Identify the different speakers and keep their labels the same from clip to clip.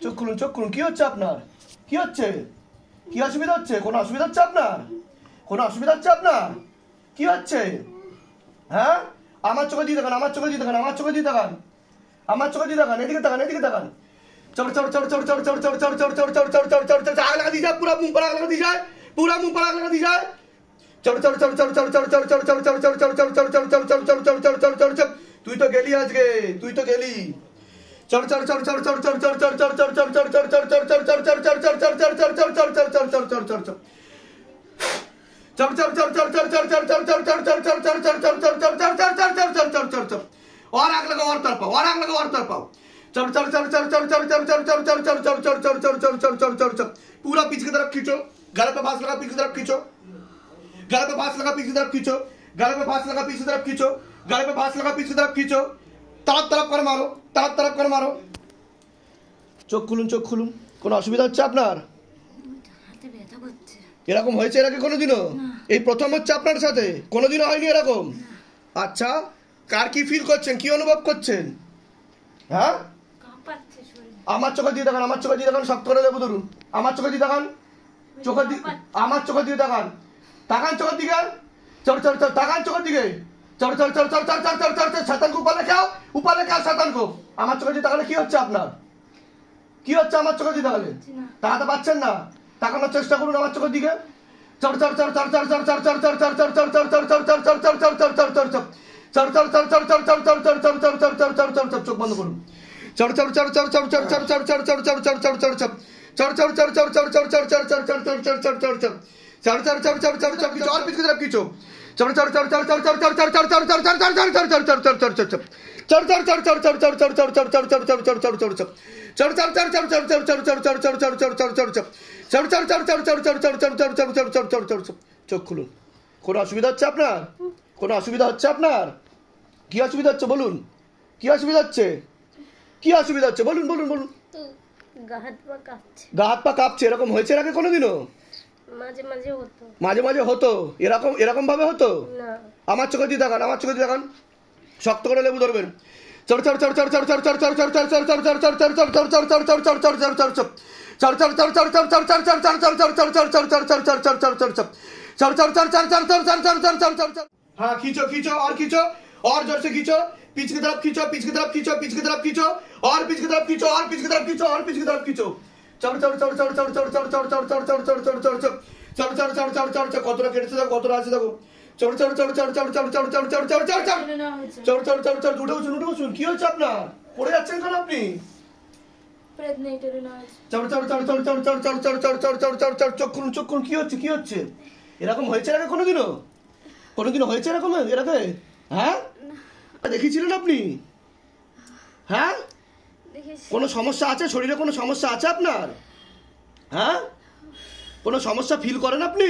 Speaker 1: চোখ খুলুন চোখ খুলুন। কি হচ্ছে আপনার? কি হচ্ছে? কি অসুবিধা হচ্ছে? কোনো অসুবিধা হচ্ছে আপনার? কোনো অসুবিধা হচ্ছে আপনার? কি হচ্ছে? হ্যাঁ, আমার চোখে দিয়ে দেখান, আমার চোখে দিয়ে দেখান, আমার চোখে দিয়ে দেখান, আমার চোখে দিয়ে দেখান, এদিকে দেখান, এদিকে দেখান। আগ লাগা দিয়ে যায়, পুরা মুখ पर आग लगा दी जाए, पूरा मुंह पर आग लगा दी जाए। তুই তো গেলি আজকে, তুই তো গেলি। और आग लगाओ, और तड़पाओ, और आग लगाओ, और तड़पाओ। पूरा पीछे की तरफ खींचो, गले पे फांस लगा, पीछे की तरफ खींचो, गले पे फांस लगा, पीछे की तरफ खींचो, गले पे फांस लगा, पीछे की तरफ खींचो, गले पे फांस लगा, पीछे की तरफ खींचो। तरफ तरफ कर मारो, तरफ तरफ कर मारो। চোখ খুলুন, চোখ খুলুন। কোনো অসুবিধা হচ্ছে আপনার? এরকম হয়েছে এর আগে কোনোদিনও? এই প্রথম হচ্ছে আপনার সাথে? কোনোদিনও হয়নি এরকম? আচ্ছা, কার কি ফিল করছেন, কি অনুভব করছেন? হ্যাঁ, আমার চোখে দিয়ে দেখান, আমার চোখে দিয়ে দেখান, শক্ত করে লেবু ধরুন। আমার চোখে দিয়ে দেখান, চোখের দিকে, আমার চোখের দিকে দেখান, তাকান চোখের দিকে, তাকান চোখের দিকে। শয়তান को ऊपर लेके आओ, ऊपर लेके आओ शैतान को। আমার চোখে দিয়ে তাকালে কি হচ্ছে আপনার? কি হচ্ছে আমার চোখে দিয়ে তাকালে? তাকাতে পারছেন না? তাকানোর চেষ্টা করুন আমার চোখের দিকে। চোখ বন্ধ করুন। और पीछे की तरफ खींचो। চোখ খুলুন। কোনো অসুবিধা হচ্ছে আপনার? কোনো অসুবিধা হচ্ছে আপনার? কি অসুবিধা হচ্ছে বলুন? কি অসুবিধা হচ্ছে? কি অসুবিধা হচ্ছে বলুন, বলুন, বলুন।
Speaker 2: গা হাত পা কাঁপছে।
Speaker 1: গা হাত পা কাঁপছে, এরকম হয়েছে এর আগে কোনোদিনও?
Speaker 2: মাঝে মাঝে হতো।
Speaker 1: মাঝে মাঝে হতো? এরকম এরকম ভাবে হতো?
Speaker 2: না।
Speaker 1: আমার চোখে দিয়ে দেখান, আমার চোখে দিয়ে দেখান, শক্ত করে লেবু ধরবেন। চোখ हाँ, खींचो खींचो और खींचो, और जोर से खींचो। पीछे की तरफ खींचो, पीछे की तरफ खींचो, पीछे की तरफ खींचो, और पीछे की तरफ खींचो, और पीछे की तरफ खींचो, और पीछे की तरफ खींचो। কতটা কেটেছে দেখো, কতটা আছে দেখো। উঠে বসুন। কি হচ্ছে আপনার? পড়ে যাচ্ছেন কেন আপনি? চোখ খুলুন, চোখ খুলুন। কি হচ্ছে, কি হচ্ছে? এরকম হয়েছে আগে কোনোদিনও? কোনোদিনও হয়েছে এরকম এর আগে? হ্যাঁ, দেখিয়েছিলেন আপনি? হ্যাঁ, কোনো সমস্যা আছে শরীরে? কোনো সমস্যা আছে আপনার? হ্যাঁ, কোনো সমস্যা ফিল করেন আপনি?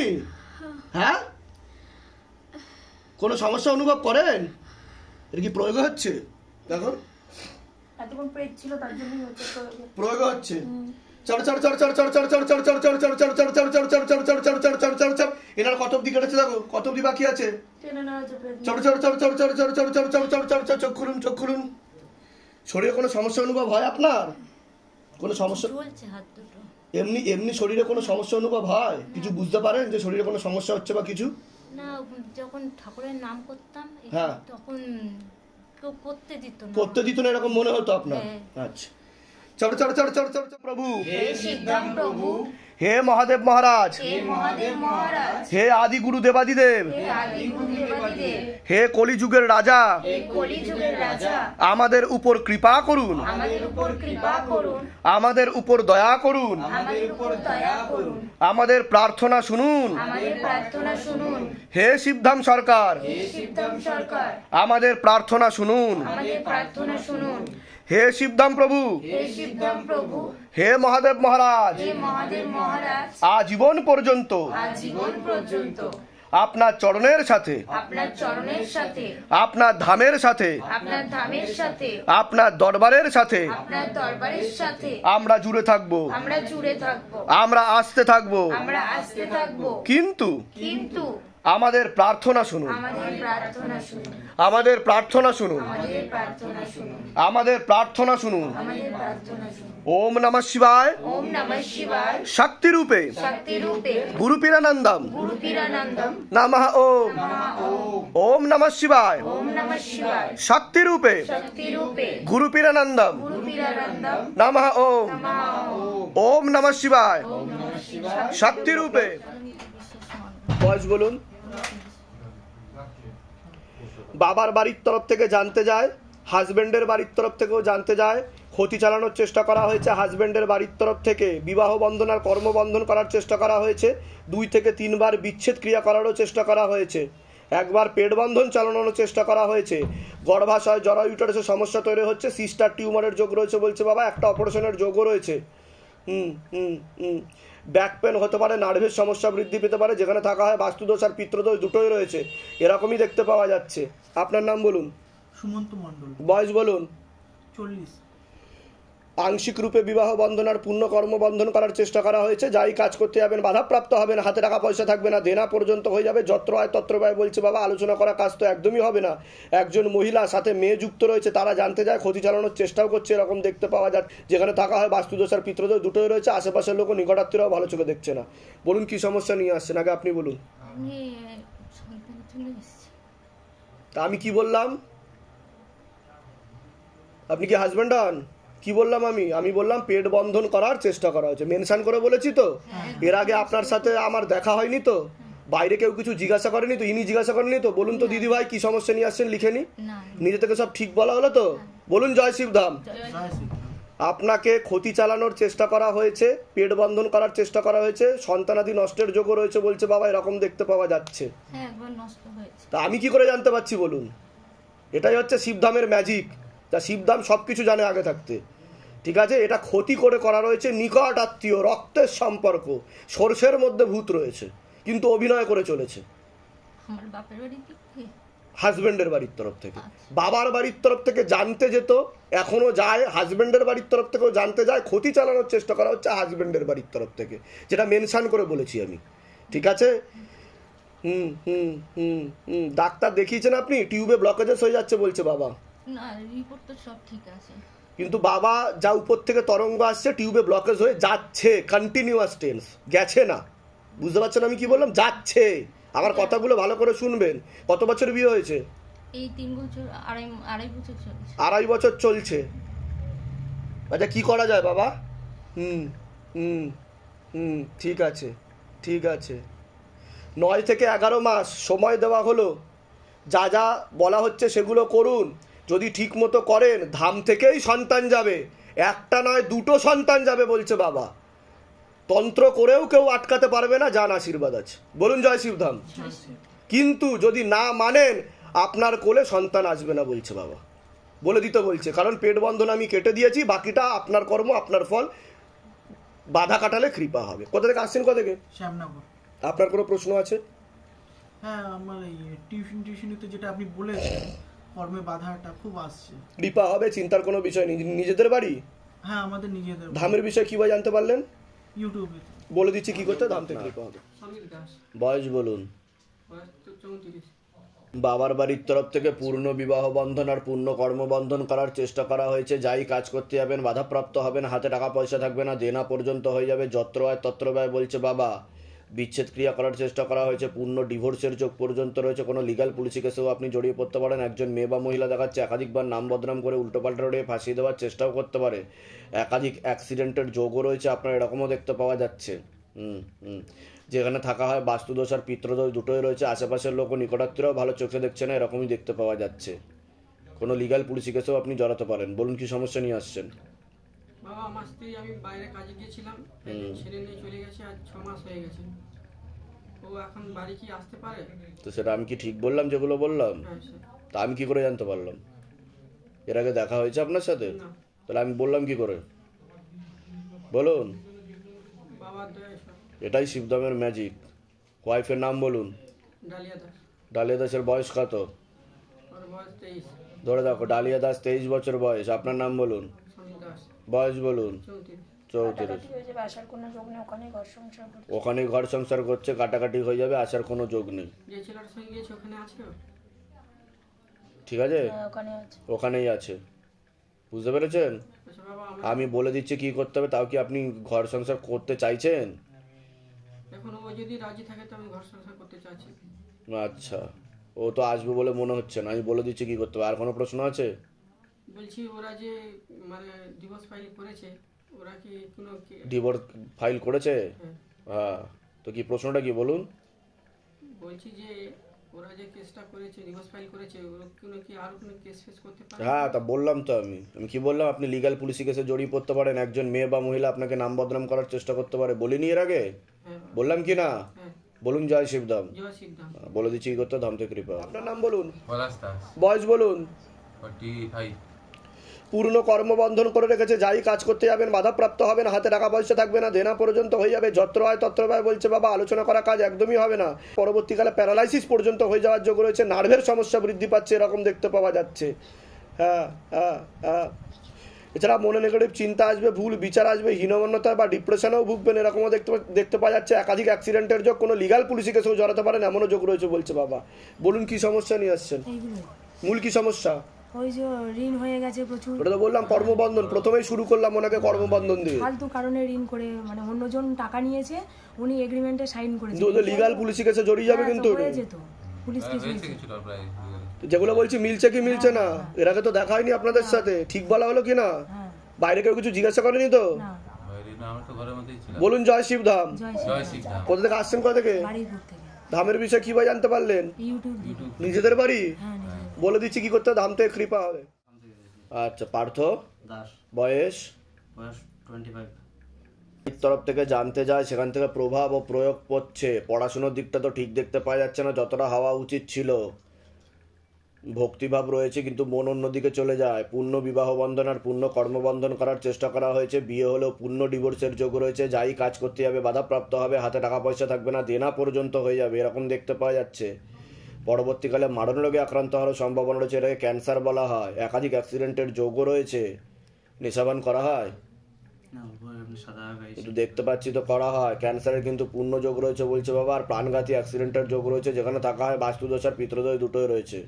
Speaker 1: হ্যাঁ, কোনো সমস্যা অনুভব করেন? এর কি প্রয়োগ হচ্ছে? দেখো,
Speaker 2: এতক্ষণ পেট ছিল তার জন্যই হচ্ছে
Speaker 1: প্রয়োগ হচ্ছে। এনার কত অব্দি কেটেছে দেখো, কত অব্দি বাকি আছে। চোখ খুলুন, চোখ খুলুন। শরীরে কোনো সমস্যা অনুভব হয় আপনার? কোনো সমস্যা? এমনি এমনি শরীরে কোনো সমস্যা অনুভব হয়? কিছু বুঝতে পারেন যে শরীরে কোনো সমস্যা হচ্ছে বা কিছু?
Speaker 2: না, যখন ঠাকুরের নাম করতাম
Speaker 1: হ্যাঁ,
Speaker 2: তখন কেউ করতে দিত না।
Speaker 1: করতে দিত না এরকম মনে হতো আপনার? আচ্ছা। চড় চড় চড় চড় চড় প্রভু,
Speaker 2: হে সিদ্ধাম প্রভু,
Speaker 1: হে মহাদেব মহারাজ,
Speaker 2: হে মহাদেব মহারাজ,
Speaker 1: হে আদি গুরু দেবাদিদেব,
Speaker 2: হে আদি গুরু দেবাদিদেব,
Speaker 1: হে কলিযুগের রাজা,
Speaker 2: হে কলিযুগের রাজা,
Speaker 1: আমাদের উপর কৃপা করুন,
Speaker 2: আমাদের উপর কৃপা করুন,
Speaker 1: আমাদের উপর দয়া করুন,
Speaker 2: আমাদের উপর দয়া করুন,
Speaker 1: আমাদের প্রার্থনা শুনুন।
Speaker 2: আমাদের প্রার্থনা শুনুন।
Speaker 1: হে শিবধাম সরকার,
Speaker 2: হে সিদ্ধাম সরকার,
Speaker 1: আমাদের প্রার্থনা শুনুন।
Speaker 2: আমাদের প্রার্থনা শুনুন।
Speaker 1: হে শিবধাম প্রভু,
Speaker 2: হে সিদ্ধাম প্রভু,
Speaker 1: হে মহাদেব মহারাজ,
Speaker 2: হে মহাদেব মহারাজ,
Speaker 1: আজীবন পর্যন্ত
Speaker 2: আজীবন পর্যন্ত
Speaker 1: আপনার চরণের সাথে,
Speaker 2: আপনার চরণের সাথে,
Speaker 1: আপনার ধামের সাথে,
Speaker 2: আপনার ধামের সাথে,
Speaker 1: আপনার দরবারের সাথে
Speaker 2: আপনার দরবারের সাথে
Speaker 1: আমরা জুড়ে থাকবো,
Speaker 2: আমরা জুড়ে থাকবো,
Speaker 1: আমরা আসতে থাকবো।
Speaker 2: আমরা আসতে থাকবো।
Speaker 1: কিন্তু
Speaker 2: কিন্তু
Speaker 1: আমাদের প্রার্থনা শুনুন,
Speaker 2: আমাদের প্রার্থনা শুনুন,
Speaker 1: আমাদের প্রার্থনা শুনুন,
Speaker 2: আমাদের প্রার্থনা শুনুন,
Speaker 1: আমাদের প্রার্থনা শুনুন।
Speaker 2: আমাদের প্রার্থনা শুনুন।
Speaker 1: ওম নমঃ শিবায়
Speaker 2: ওম নমঃ শিবায়
Speaker 1: শক্তি রূপে
Speaker 2: শক্তি রূপে
Speaker 1: গুরু পীরানন্দম
Speaker 2: গুরু পীরানন্দম
Speaker 1: নমঃ ওম। ওম নমঃ শিবায়
Speaker 2: ওম নমঃ শিবায়
Speaker 1: শক্তি রূপে
Speaker 2: শক্তি রূপে
Speaker 1: গুরু পীরানন্দম
Speaker 2: গুরু পীরানন্দম
Speaker 1: নমঃ ওম।
Speaker 2: নমঃ
Speaker 1: ওম নমঃ শিবায়
Speaker 2: ওম নমঃ শিবায়
Speaker 1: শক্তি রূপে। বয়স বলুন। বাবার বাড়ির তরফ থেকে জানতে যায়, হাজবেন্ডের বাড়ির তরফ থেকেও জানতে যায়, ক্ষতি চালানোর চেষ্টা করা হয়েছে হাজবেন্ডের বাড়ির তরফ থেকে, বিবাহ বন্ধন আর কর্মবন্ধন করার চেষ্টা করা হয়েছে, 2 থেকে 3 বার বিচ্ছেদ ক্রিয়া করারও চেষ্টা করা হয়েছে, একবার পেট বন্ধন চালানোর চেষ্টা করা হয়েছে, গর্ভাশয় জরা ইউটারাসের সমস্যা তৈরি হচ্ছে, সিস্টার টিউমারের যোগ রয়েছে বলছে বাবা, একটা অপারেশনের যোগও রয়েছে। ব্যাক পেন হতে পারে, নার্ভের সমস্যা বৃদ্ধি পেতে পারে, যেখানে থাকা হয় বাস্তুদোষ আর পিত্রদোষ দুটোই রয়েছে, এরকমই দেখতে পাওয়া যাচ্ছে। আপনার নাম বলুন।
Speaker 3: সুমন্ত মণ্ডল।
Speaker 1: বয়স বলুন।
Speaker 3: 40।
Speaker 1: আংশিক রূপে বিবাহ বন্ধন আর পূর্ণ কর্মবন্ধন করার চেষ্টা করা হয়েছে, যাই কাজ করতে যাবেন বাধাপ্রাপ্ত হবেন, হাতে টাকা পয়সা থাকবে না, দেনা পর্যন্ত হয়ে যাবে, যত্র আয় তত্র ব্যয় বলছে বাবা, আলোচনা করা কাজ তো একদমই হবে না। একজন মহিলা সাথে মেয়ে যুক্ত রয়েছে, তারা জানতে যায়, ক্ষতি চালানোর চেষ্টাও করছে, এরকম দেখতে পাওয়া যায়, যেখানে থাকা হয় বাস্তুদোষ আর পিত্রদোষ দুটোই রয়েছে, আশেপাশের লোক নিকটাত্মীয়রাও ভালো চোখে দেখছে না। বলুন কি সমস্যা নিয়ে আসছেন, আগে আপনি বলুন।
Speaker 4: আমি সন্তানের জন্য এসেছি।
Speaker 1: তা আমি কি বললাম? আপনি কি হাজব্যান্ড হন? কি বললাম আমি বললাম পেট বন্ধন করার চেষ্টা করা হচ্ছে, মেনশন করে বলেছি তো। এর আগে আপনার সাথে আমার দেখা হয়নি তো, বাইরে কেউ কিছু জিজ্ঞাসা করেনি তো, ইনি জিজ্ঞাসা করেনি তো। বলুন তো দিদি ভাই কি সমস্যা নিয়ে আসছেন, লিখে নি।
Speaker 4: না,
Speaker 1: নিজে থেকে সব ঠিক বলা হলো তো। বলুন জয় শিবধাম।
Speaker 3: জয় শ্রী।
Speaker 1: আপনাকে ক্ষতি চালানোর চেষ্টা করা হয়েছে, পেট বন্ধন করার চেষ্টা করা হয়েছে, সন্তানাদি নষ্টের যোগও রয়েছে বলছে বাবা, এরকম দেখতে পাওয়া যাচ্ছে।
Speaker 4: হ্যাঁ একবার নষ্ট হয়েছে।
Speaker 1: তা আমি কি করে জানতে পারছি বলুন? এটাই হচ্ছে শিবধামের ম্যাজিক, তা শিবধাম সব কিছু জানে আগে থাকতে। ঠিক আছে, এটা ক্ষতি করে করা রয়েছে, নিকট আত্মীয় রক্তের সম্পর্ক, সর্ষের মধ্যে ভূত রয়েছে, কিন্তু অভিনয় করে চলেছে।
Speaker 4: আমার বাপের বাড়ি দিক থেকে
Speaker 1: হাজবেন্ডের বাড়ির তরফ থেকে, বাবার বাড়ির তরফ থেকে জানতে যেত, এখনো যায়, হাজবেন্ডের বাড়ির তরফ থেকেও জানতে যায়, ক্ষতি চালানোর চেষ্টা করা হচ্ছে হাজবেন্ডের বাড়ির তরফ থেকে, যেটা মেনশন করে বলেছি আমি। ঠিক আছে। ডাক্তার দেখিয়েছেন আপনি? টিউবে ব্লকেজেস হয়ে যাচ্ছে বলছে বাবা।
Speaker 4: না, রিপোর্ট তো সব ঠিক আছে,
Speaker 1: কিন্তু বাবা যা উপর থেকে তরঙ্গ আসছে, টিউবে ব্লকেজ হয়ে যাচ্ছে, কন্টিনিউয়াস টেন্স, গেছে না। বুঝতে পারছেন আমি কি বললাম? যাচ্ছে। আমার কথাগুলো ভালো করে শুনবেন। কত বছর বিয়ে হয়েছে?
Speaker 4: এই 3 বছর, আড়াই বছর চলছে।
Speaker 1: 2.5 বছর চলছে। আচ্ছা কি করা যায় বাবা? ঠিক আছে, ঠিক আছে। 9 থেকে 11 মাস সময় দেওয়া হলো, যা যা বলা হচ্ছে সেগুলো করুন। যদি ঠিক মতো করেন, ধাম থেকেই সন্তান যাবে, একটা নয় 2টো সন্তান যাবে বলছে বাবা। তন্ত্র করেও কেউ আটকাতে পারবে না, যান আশীর্বাদ আছে। বলুন জয় শিবধাম। কিন্তু যদি না মানেন, আপনার কোলে সন্তান আসবে না বলছে বাবা, বলে দিতে বলছে। কারণ পেট বন্ধন আমি কেটে দিয়েছি, বাকিটা আপনার কর্ম, আপনার ফল, বাধা কাটালে কৃপা হবে। কোথা থেকে আসছেন? কোথা থেকে?
Speaker 3: শ্যামনগর।
Speaker 1: আপনার কোনো প্রশ্ন আছে?
Speaker 3: হ্যাঁ, আমার এই টিউশনিতে যেটা আপনি বলেছেন, কর্মে বাধাটা খুব আসছে।
Speaker 1: কৃপা হবে, চিন্তার কোনো বিষয় নেই। নিজেদের বাড়ি?
Speaker 3: হ্যাঁ, আমাদের নিজেদের।
Speaker 1: ধামের বিষয় কিভাবে জানতে পারলেন?
Speaker 3: ইউটিউবে।
Speaker 1: বলে দিচ্ছি কি করতে, ধাম থেকে কৃপা হবে। বয়স বলুন। বাবার বাড়ির তরফ থেকে পূর্ণ বিবাহ বন্ধন আর পূর্ণ কর্মবন্ধন করার চেষ্টা করা হয়েছে, যাই কাজ করতে যাবেন বাধাপ্রাপ্ত হবেন, হাতে টাকা পয়সা থাকবে না, দেনা পর্যন্ত হয়ে যাবে, যত্র আয় তত্র ব্যয় বলছে বাবা। বিচ্ছেদ ক্রিয়া করার চেষ্টা করা হয়েছে, পূর্ণ ডিভোর্সের যোগ পর্যন্ত রয়েছে, কোনো লিগাল পুলিশি কেসেও আপনি জড়িয়ে পড়তে পারেন। একজন মেয়ে বা মহিলা দেখাচ্ছে একাধিকবার নাম বদনাম করে উল্টোপাল্টা রয়ে ফাঁসিয়ে দেওয়ার চেষ্টাও করতে পারে, একাধিক অ্যাক্সিডেন্টের যোগও রয়েছে, আপনার এরকমও দেখতে পাওয়া যাচ্ছে। যেখানে থাকা হয় বাস্তুদোষ আর পিত্রদোষ দুটোই রয়েছে, আশেপাশের লোক ও নিকটাত্মীয়রাও ভালো চোখে দেখছে না, এরকমই দেখতে পাওয়া যাচ্ছে। কোনো লিগাল পুলিশি কেসেও আপনি জড়াতে পারেন। বলুন কি সমস্যা নিয়ে আসছেন?
Speaker 5: বাবা, আমার স্ত্রী, আমি বাইরে কাজে গিয়েছিলাম, ছেলে নিয়ে চলে গেছে, আজ 6 মাস হয়ে গেছে। ও এখন বাড়ি কি আসতে পারে?
Speaker 1: তো সেটা আমি কি ঠিক বললাম যেগুলো বললাম?
Speaker 5: হ্যাঁ স্যার।
Speaker 1: তা আমি কি করে জানতে পারলাম? এর আগে দেখা হয়েছে আপনার সাথে?
Speaker 5: না।
Speaker 1: তাহলে আমি বললাম কি করে? বলুন।
Speaker 5: বাবার দয়া স্যার।
Speaker 1: এটাই শিবধামের ম্যাজিক। ওয়াইফের নাম বলুন।
Speaker 5: ডালিয়া দাস।
Speaker 1: ডালিয়া দাসের বয়স কত?
Speaker 5: ওর বয়স 23।
Speaker 1: ধরে দেখো, ডালিয়া দাস 23 বছর বয়স। আপনার নাম বলুন।
Speaker 5: সনি দাস।
Speaker 1: বয়স বলুন।
Speaker 5: 34।
Speaker 1: 34
Speaker 2: কাটাকাটি হয়ে যাবে, আসার কোনো যোগ নেই, ওখানে ঘর সংসার করছে।
Speaker 1: ওখানেই ঘর সংসার করছে, কাটাকাটি হয়ে যাবে, আসার কোনো যোগ নেই।
Speaker 5: যে ছেলেটার সঙ্গে গিয়েছে ওখানে আছে ও?
Speaker 1: ঠিক আছে,
Speaker 2: হ্যাঁ, ওখানে আছে।
Speaker 1: ওখানেই আছে, বুঝতে পেরেছেন?
Speaker 5: আচ্ছা বাবা,
Speaker 1: আমি বলে দিচ্ছি কি করতে হবে, তাও কি আপনি ঘর সংসার করতে চাইছেন?
Speaker 5: এখন ও যদি রাজি থাকে তো আমি ঘর সংসার করতে চাচ্ছি।
Speaker 1: আচ্ছা, ও তো আসবে বলে মনে হচ্ছে না, আমি বলে দিচ্ছি কি করতে হবে। আর কোনো প্রশ্ন আছে?
Speaker 5: বলছি ওরা যে মানে ডিভোর্স ফাইল করেছে, ওরা কি কোনো
Speaker 1: ডিভোর্স ফাইল করেছে?
Speaker 5: হ্যাঁ।
Speaker 1: হ্যাঁ, তো কি প্রশ্নটা কি বলুন?
Speaker 5: বলছি যে ওরা যে কেসটা করেছে, ডিভোর্স ফাইল করেছে, ওরা কোনো কি আর কোনো কেস ফেস করতে পারে?
Speaker 1: হ্যাঁ, তা বললাম তো আমি কি বললাম, আপনি লিগ্যাল পুলিশি কেসে জড়িয়ে পড়তে পারেন, একজন মেয়ে বা মহিলা আপনাকে নাম বদনাম করার চেষ্টা করতে পারে, বলিনি এর আগে?
Speaker 5: হ্যাঁ
Speaker 1: বললাম কি না?
Speaker 5: হ্যাঁ,
Speaker 1: বলুন জয় শিবধাম।
Speaker 5: জয় সিদ্ধান্ত।
Speaker 1: বলে দিচ্ছি কি করতে, ধাম থেকে কৃপা। আপনার নাম বলুন,
Speaker 6: পলাশ দাস,
Speaker 1: বয়স বলুন।
Speaker 6: 45।
Speaker 1: পূর্ণ কর্মবন্ধন করে রেখেছে, যাই কাজ করতে যাবেন বাধাপ্রাপ্ত হবেন, হাতে টাকা পয়সা থাকবে না, দেনা পর্যন্ত হয়ে যাবে, যত্র হয় তত্র ব্যয় বলছে বাবা, আলোচনা করা কাজ একদমই হবে না, পরবর্তীকালে প্যারালাইসিস পর্যন্ত হয়ে যাওয়ার যোগ রয়েছে, নার্ভের সমস্যা বৃদ্ধি পাচ্ছে, এরকম দেখতে পাওয়া যাচ্ছে। হ্যাঁ হ্যাঁ হ্যাঁ, এছাড়া মনে নেগেটিভ চিন্তা আসবে, ভুল বিচার আসবে, হীনমন্যতা বা ডিপ্রেশনেও ভুগবেন, এরকমও দেখতে পাওয়া যাচ্ছে। একাধিক অ্যাক্সিডেন্টের যোগ, কোনো লিগাল পুলিশি কেসেও জড়াতে পারেন, এমনও যোগ রয়েছে বলছে বাবা। বলুন কি সমস্যা নিয়ে আসছেন,
Speaker 7: এইগুলো
Speaker 1: মূল কি সমস্যা?
Speaker 7: ওই যে ঋণ হয়ে গেছে প্রচুর,
Speaker 1: ওটা তো বললাম কর্মবন্ধন, প্রথমেই শুরু করলাম ওনাকে কর্মবন্ধন দিয়ে।
Speaker 7: ফালতু কারণে ঋণ করে, মানে অন্যজন টাকা নিয়েছে, উনি এগ্রিমেন্টে সাইন করেছে,
Speaker 1: লিগাল পুলিশি কেসে জড়িয়ে যাবে কিন্তু
Speaker 7: হয়ে যেত, পুলিশ কেস
Speaker 6: হয়েছে
Speaker 7: হয়েছে।
Speaker 6: কিছুটা প্রায়।
Speaker 1: যেগুলো বলছি মিলছে কি মিলছে না, এর আগে তো দেখা হয়নি আপনাদের সাথে, ঠিক বলা হলো কি না?
Speaker 7: হ্যাঁ,
Speaker 1: বাইরে কেউ কিছু জিজ্ঞাসা করেনি তো?
Speaker 7: না,
Speaker 6: বাইরে না, আমরা তো ঘরের মধ্যেই ছিলাম।
Speaker 1: বলুন জয় শিবধাম।
Speaker 7: জয়
Speaker 6: জয়
Speaker 7: শ্রী
Speaker 6: শিবধাম।
Speaker 1: কোথা থেকে আসছেন, কোথা থেকে?
Speaker 7: বাড়িপুর থেকে,
Speaker 1: ধামের বিষয়ে কি ভাই জানতে পারলেন?
Speaker 7: ইউটিউব থেকে।
Speaker 6: ইউটিউব।
Speaker 1: নিজেদের বাড়ি?
Speaker 7: হ্যাঁ, নিজের।
Speaker 1: বলে দিচ্ছি কি করতে, ধাম থেকে কৃপা হবে। আচ্ছা, পার্থ
Speaker 8: দাস,
Speaker 1: বয়স
Speaker 8: বয়স 25।
Speaker 1: তরফ থেকে জানতে যায়, সেখান থেকে প্রভাব ও প্রয়োগ পড়ছে, পড়াশোনার দিকটা তো ঠিক দেখতে পাওয়া যাচ্ছে না যতটা হওয়া উচিত ছিল, ভক্তিভাব রয়েছে কিন্তু মন অন্যদিকে চলে যায়। পূর্ণ বিবাহ বন্ধন আর পূর্ণ কর্মবন্ধন করার চেষ্টা করা হয়েছে, বিয়ে হলেও পূর্ণ ডিভোর্সের যোগ রয়েছে, যাই কাজ করতে যাবে বাধাপ্রাপ্ত হবে, হাতে টাকা পয়সা থাকবে না, দেনা পর্যন্ত হয়ে যাবে, এরকম দেখতে পাওয়া যাচ্ছে। পরবর্তীকালে মারণ রোগে আক্রান্ত হওয়ার সম্ভাবনা রয়েছে, এটাকে ক্যান্সার বলা হয়। একাধিক অ্যাক্সিডেন্টের যোগও রয়েছে। নেশাবান করা হয়
Speaker 8: না, উপরে এমনি সাদা গাইছে।
Speaker 1: কিন্তু দেখতে পাচ্ছি তো করা হয়। ক্যান্সারের কিন্তু পূর্ণ যোগ রয়েছে বলছে বাবা, আর প্রাণঘাতী অ্যাক্সিডেন্টের যোগ রয়েছে, যেখানে থাকা হয় বাস্তুদোষ আর পিতৃদোষ দুটোই রয়েছে।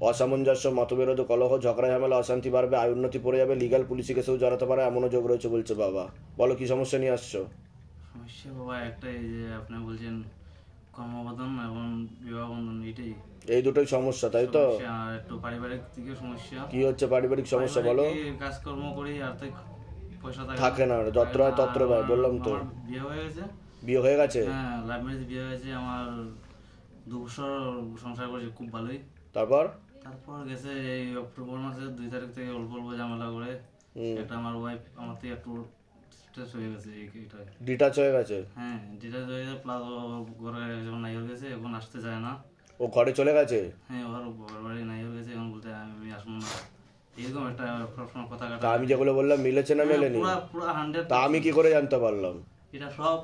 Speaker 1: অসামঞ্জস্য, মতবিরোধ, কলহ, ঝগড়া ঝামেলা, অশান্তি বাড়বে, আয় উন্নতি পড়ে যাবে, লিগাল পুলিশি কেসেও জড়াতে পারে, এমনও যোগ রয়েছে বলছে বাবা। বলো কি সমস্যা নিয়ে আসছো?
Speaker 8: সমস্যা বাবা একটাই, যে আপনি বলছেন কর্মবন্ধন এবং বিবাহ বন্ধন, এটাই
Speaker 1: এই দুটোই সমস্যা, তাই তো?
Speaker 8: সমস্যা। আর একটু পারিবারিক দিকে সমস্যা।
Speaker 1: কি হচ্ছে পারিবারিক সমস্যা বলো?
Speaker 8: পারিবারিক কাজকর্ম করি, আর্থিক পয়সা
Speaker 1: থাকে না, যত্র হয় তত্র ব্যয়, বললাম তো।
Speaker 8: আমার বিয়ে হয়ে গেছে।
Speaker 1: বিয়ে হয়ে গেছে?
Speaker 8: হ্যাঁ, লাভ ম্যারেজ বিয়ে হয়েছে আমার। 2 বছর সংসার করেছি খুব ভালোই।
Speaker 1: তারপর
Speaker 8: তারপর গেছে এই অক্টোবর মাসের 2 তারিখ থেকে অল্প অল্প ঝামেলা করে একটা আমার ওয়াইফ আমার থেকে একটু স্ট্রেস হয়ে গেছে এইটাই।
Speaker 1: ডিটাচ হয়ে গেছে?
Speaker 8: হ্যাঁ, ডিটাচ হয়ে গেছে, প্লাস ঘরে যখন নাই হয়ে গেছে, এখন আসতে চায় না।
Speaker 1: ও ঘরে চলে গেছে?
Speaker 8: হ্যাঁ, ওর ঘর বাড়ি নাই হয়ে গেছে, এখন বলতে আমি আসবো না, এরকম একটা সবসময় কথা
Speaker 1: তা
Speaker 8: কাটা।
Speaker 1: আমি যেগুলো বললাম মিলেছে না মেলেনি?
Speaker 8: পুরা পুরা 100।
Speaker 1: তা আমি কি করে জানতে পারলাম?
Speaker 8: এটা সব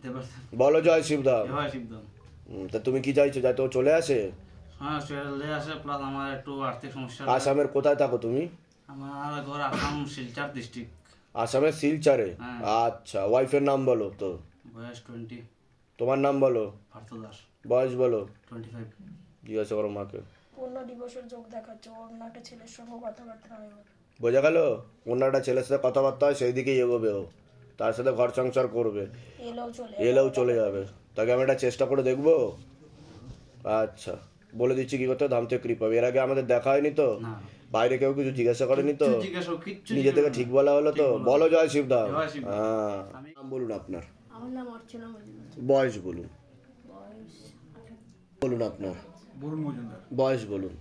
Speaker 8: দেবতা
Speaker 1: বলো জয় শিবধাম।
Speaker 8: হয় সিদ্ধান।
Speaker 1: তা তুমি কি চাইছো, যাতে ও চলে আসে?
Speaker 8: হ্যাঁ, চলে আসে, প্লাস আমার একটু আর্থিক সমস্যা।
Speaker 1: আসামের কোথায় থাকো তুমি?
Speaker 8: আমার ঘর আসাম শিলচর ডিস্ট্রিক্ট।
Speaker 1: আসামের শিলচরে?
Speaker 8: হ্যাঁ।
Speaker 1: আচ্ছা, ওয়াইফের নাম বলো তো।
Speaker 8: বয়স 20।
Speaker 1: তোমার নাম বলো।
Speaker 8: পার্থ দাস,
Speaker 1: বয়স বলো।
Speaker 8: 25।
Speaker 1: জিজ্ঞাসা করো মাকে।
Speaker 2: পূর্ণ দিবসের যোগ দেখাচ্ছে, ওর না একটা ছেলের সঙ্গে কথাবার্তা হয় ওর।
Speaker 1: বোঝা গেল? অন্য একটা ছেলের সাথে কথাবার্তা হয়, সেই দিকেই এগোবে ও, তার সাথে ঘর সংসার করবে, এলেও চলে যাবে। তাকে আমি একটা চেষ্টা করে দেখবো। আচ্ছা, বলে দিচ্ছি কি করতে, ধাম থেকে কৃপা। এর আগে আমাদের দেখা হয়নি তো?
Speaker 8: না,
Speaker 1: বাইরে কেউ কিছু জিজ্ঞাসা করেনি তো?
Speaker 8: কিচ্ছু
Speaker 1: নিজে থেকে ঠিক বলা হলো তো? বলো জয় শিবধাম।
Speaker 8: জয় শিবধাম।
Speaker 1: হ্যাঁ, নাম বলুন আপনার।
Speaker 4: আমার নাম অর্চনা মজুমদার,
Speaker 1: বয়স বলুন।
Speaker 4: বয়স
Speaker 1: বলুন আপনার
Speaker 3: বরুণ মজুমদার,
Speaker 1: বয়স বলুন।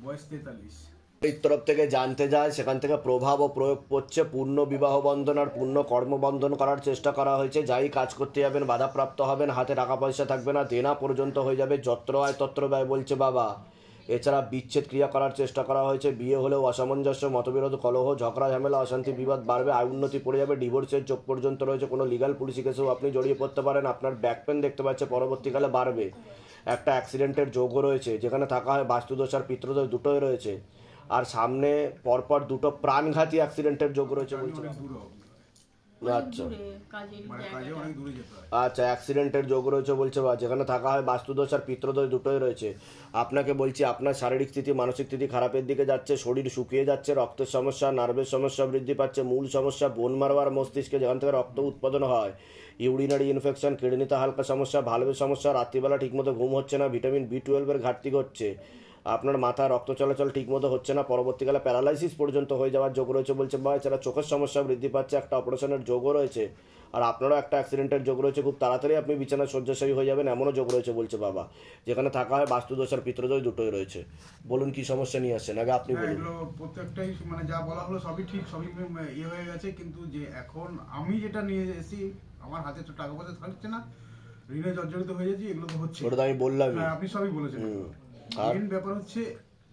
Speaker 3: বয়স 43।
Speaker 1: এই তরফ থেকে জানতে যায়, সেখান থেকে প্রভাব ও প্রয়োগ পড়ছে, পূর্ণ বিবাহ বন্ধন আর পূর্ণ কর্মবন্ধন করার চেষ্টা করা হয়েছে, যাই কাজ করতে যাবেন বাধাপ্রাপ্ত হবেন, হাতে টাকা পয়সা থাকবে না, দেনা পর্যন্ত হয়ে যাবে, যত্র আয় তত্র ব্যয় বলছে বাবা। এছাড়া বিচ্ছেদ ক্রিয়া করার চেষ্টা করা হয়েছে, বিয়ে হলেও অসামঞ্জস্য, মতবিরোধ, কলহ, ঝগড়া ঝামেলা, অশান্তি বিবাদ বাড়বে, আয় উন্নতি পড়ে যাবে, ডিভোর্সের চোখ পর্যন্ত রয়েছে, কোনো লিগাল পুলিশি কেসেও আপনি জড়িয়ে পড়তে পারেন, আপনার ব্যাক পেন দেখতে পাচ্ছে পরবর্তীকালে বাড়বে, একটা অ্যাক্সিডেন্টের যোগও রয়েছে, যেখানে থাকা হয় বাস্তুদোষ আর পিতৃদোষ দুটোই রয়েছে, আর সামনে পরপর দুটো প্রাণঘাতী অ্যাক্সিডেন্টের যোগ রয়েছে বলছে।
Speaker 4: অনেক দূরে কাজের জায়গাটা।
Speaker 1: আচ্ছা, অ্যাক্সিডেন্টের যোগ রয়েছে বলছে বা যেখানে থাকা হয় বাস্তুদোষ আর পিত্রদোষ দুটোই রয়েছে। আপনাকে বলছি আপনার শারীরিক স্থিতি মানসিক স্থিতি খারাপের দিকে যাচ্ছে, শরীর শুকিয়ে যাচ্ছে, রক্তের সমস্যা, নার্ভের সমস্যা বৃদ্ধি পাচ্ছে, মূল সমস্যা বোন মারো আর মস্তিষ্কে যেখান থেকে রক্ত উৎপাদন হয়, ইউরিনারি ইনফেকশন, কিডনিতে হালকা সমস্যা, ভালভের সমস্যা, রাত্রিবেলা ঠিকমতো ঘুম হচ্ছে না, ভিটামিন B12 ঘাটতি ঘটছে, আপনার মাথা রক্ত চলাচল ঠিকমতো হচ্ছে না, পরবর্তীকালে প্যারালাইসিস পর্যন্ত হয়ে যাওয়ার যোগ রয়েছে বলছে বা এছাড়া চোখের সমস্যা বৃদ্ধি পাচ্ছে, একটা অপারেশনের যোগও রয়েছে, আর আপনারও একটা অ্যাক্সিডেন্টের যোগ রয়েছে, খুব তাড়াতাড়ি আপনি বিছানায় শয্যাশায়ী হয়ে যাবেন এমনও যোগ রয়েছে বলছে বাবা। যেখানে থাকা হয় বাস্তুদোষ আর পিতৃদোষ দুটোই রয়েছে। বলুন কি সমস্যা নিয়ে আসছেন, আগে আপনি বলুন।
Speaker 9: এগুলো প্রত্যেকটাই মানে যা বলা হলো সবই ঠিক, সবই ইয়ে হয়ে গেছে, কিন্তু যে এখন আমি যেটা নিয়ে এসেছি আমার হাতে তো টাকা পয়সা থাকছে না, ঋণে জর্জরিত হয়ে যাচ্ছি, এগুলো তো হচ্ছে।
Speaker 1: ওটা তো আমি বললাম,
Speaker 9: আপনি সবই বলেছেন। মেন ব্যাপার হচ্ছে